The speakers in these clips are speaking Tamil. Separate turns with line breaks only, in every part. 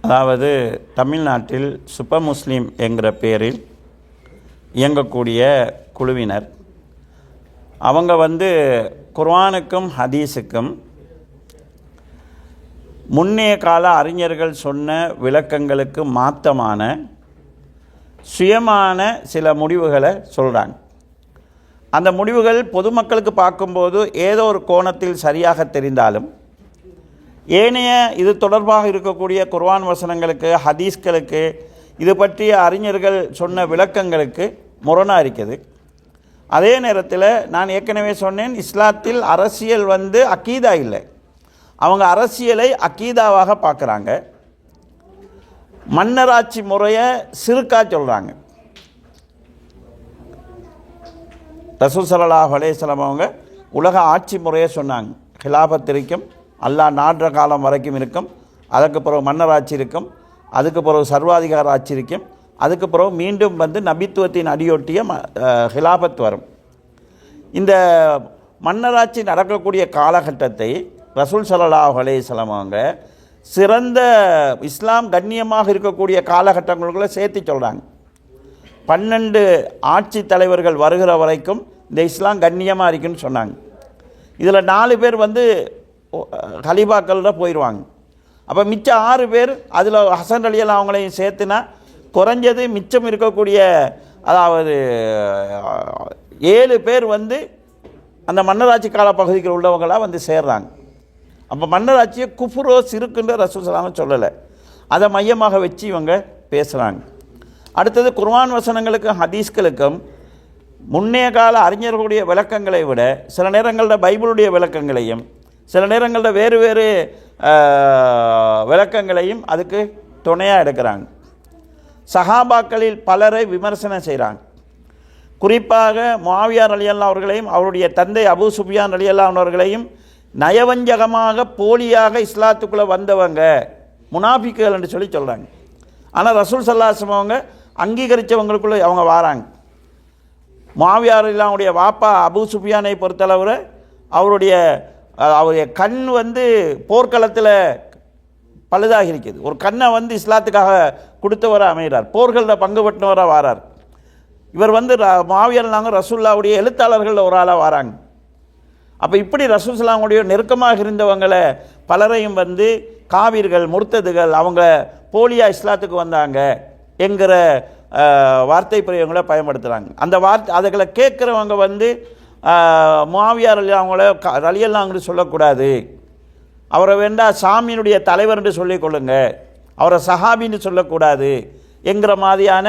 அதாவது தமிழ்நாட்டில் சூப்பர் முஸ்லீம் என்கிற பெயரில் இயங்கக்கூடிய குழுவினர் அவங்க குர்ஆனுக்கும் ஹதீஸுக்கும் முன்னைய கால அறிஞர்கள் சொன்ன விளக்கங்களுக்கு மாற்றமான சுயமான சில முடிவுகளை சொல்கிறாங்க. அந்த முடிவுகள் பொதுமக்களுக்கு பார்க்கும்போது ஏதோ ஒரு கோணத்தில் சரியாக தெரிந்தாலும் ஏனைய இது தொடர்பாக இருக்கக்கூடிய குர்ஆன் வசனங்களுக்கு ஹதீஸ்களுக்கு இது பற்றிய அறிஞர்கள் சொன்ன விளக்கங்களுக்கு முரணாக இருக்குது. அதே நேரத்தில் நான் ஏற்கனவே சொன்னேன், இஸ்லாத்தில் அரசியல் அக்கீதா இல்லை. அவங்க அரசியலை அக்கீதாவாக பார்க்குறாங்க. மன்னராட்சி முறையை சிறுக்கா சொல்கிறாங்க. ரசூல் ஸல்லல்லாஹு அலைஹி வஸல்லம் அவங்க உலக ஆட்சி முறையை சொன்னாங்க. ஹிலாஃபத் இருக்கும், அல்லாஹ் நாடுற காலம் வரைக்கும் இருக்கும், அதுக்கு பிறகு மன்னராட்சி இருக்கும், அதுக்கு பிறகு சர்வாதிகார ஆட்சி இருக்கும், அதுக்கு பிறகு மீண்டும் நபித்துவத்தின் அடியொட்டிய ஹிலாஃபத் வரும். இந்த மன்னராட்சி நடக்கக்கூடிய காலகட்டத்தை ரசூல் ஸல்லல்லாஹு அலைஹி வஸல்லம் அவங்க சிறந்த இஸ்லாம் கண்ணியமாக இருக்கக்கூடிய காலகட்டங்களுக்குள்ளே சேர்த்து சொல்கிறாங்க. 12 ஆட்சி தலைவர்கள் வருகிற வரைக்கும் இந்த இஸ்லாம் கண்ணியமாக இருக்குன்னு சொன்னாங்க. இதில் 4 பேர் கலீஃபாக்களில் போயிடுவாங்க. அப்போ மிச்சம் 6 பேர், அதில் ஹசன் ரலியல்லாஹு அவங்களையும் சேர்த்துனா குறைஞ்சது மிச்சம் இருக்கக்கூடிய அதாவது 7 பேர் அந்த மன்னராட்சி கால பகுதிகள் உள்ளவங்களாக சேர்றாங்க. அப்போ மன்னராட்சியை குஃப்ரோ சிறுக்குன்ற ரசூல் ஸல்லல்லாஹு சொல்லலை, அதை மையமாக வச்சு இவங்க பேசுகிறாங்க. அடுத்தது குர்ஆன் வசனங்களுக்கும் ஹதீஸ்களுக்கும் முன்னைய கால அறிஞர்களுடைய விளக்கங்களை விட சில நேரங்களில் பைபிளுடைய விளக்கங்களையும் சில நேரங்களில் வேறு வேறு விளக்கங்களையும் அதுக்கு துணையாக எடுக்கிறாங்க. சஹாபாக்களில் பலரை விமர்சனம் செய்கிறாங்க. குறிப்பாக முஆவியா ரலியல்லாஹு அவர்களையும் அவருடைய தந்தை அபூ சுஃபியான் ரலியல்லாஹு அவர்களையும் நயவஞ்சகமாக போலியாக இஸ்லாத்துக்குள்ளே வந்தவங்க முனாஃபிக்குகள் என்று சொல்கிறாங்க. ஆனால் ரசூல் ஸல்லல்லாஹு அலைஹி வஸல்லம் அவங்க அங்கீகரித்தவங்களுக்குள்ளே அவங்க வாராங்க. முஆவியா ரலியல்லாஹுடைய வாப்பா அபூ சுஃபியானை பொறுத்தளவில் அவருடைய கண் போர்க்களத்தில் பழுதாகி இருக்குது. ஒரு கண்ணை இஸ்லாத்துக்காக கொடுத்தவராக அமைகிறார், போர்களில் பங்கு பெற்றவராக வாரார். இவர் முஆவியா ரலியல்லாஹு ரசூலுல்லாஹுடைய எழுத்தாளர்களில் ஒரு ஆளாக வராங்க. அப்போ இப்படி ரசூல் ஸல்லல்லாஹுடைய நெருக்கமாக இருந்தவங்களை பலரையும் காவிர்கள் முர்த்ததுகள் அவங்க போலியா இஸ்லாத்துக்கு வந்தாங்க என்கிற வார்த்தை பிரயோகங்களை பயன்படுத்துகிறாங்க. அந்த அதுகளை கேட்குறவங்க முஆவியா ரலியல்லாஹு சொல்லக்கூடாது, அவரை வேண்டாம் சாமியினுடைய தலைவர் என்று சொல்லிக் கொள்ளுங்க, அவரை சஹாபின்னு சொல்லக்கூடாது என்கிற மாதிரியான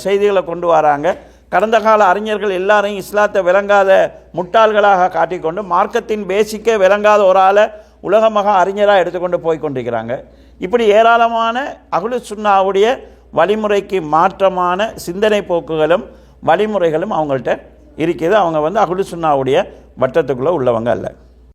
செய்திகளை கொண்டு வராங்க. கடந்த கால அறிஞர்கள் எல்லாரையும் இஸ்லாத்தை விளங்காத முட்டாள்களாக காட்டிக்கொண்டு மார்க்கத்தின் பேசிக்கே விளங்காத ஒரு ஆளை உலகமாக அறிஞராக எடுத்துக்கொண்டு போய் கொண்டிருக்கிறாங்க. இப்படி ஏராளமான அஹ்லு சுன்னாவுடைய வழிமுறைக்கு மாற்றமான சிந்தனை போக்குகளும் வழிமுறைகளும் அவங்கள்ட்ட இருக்குது. அவங்க அஹ்லு சுன்னாவுடைய வட்டத்துக்குள்ளே உள்ளவங்க அல்ல.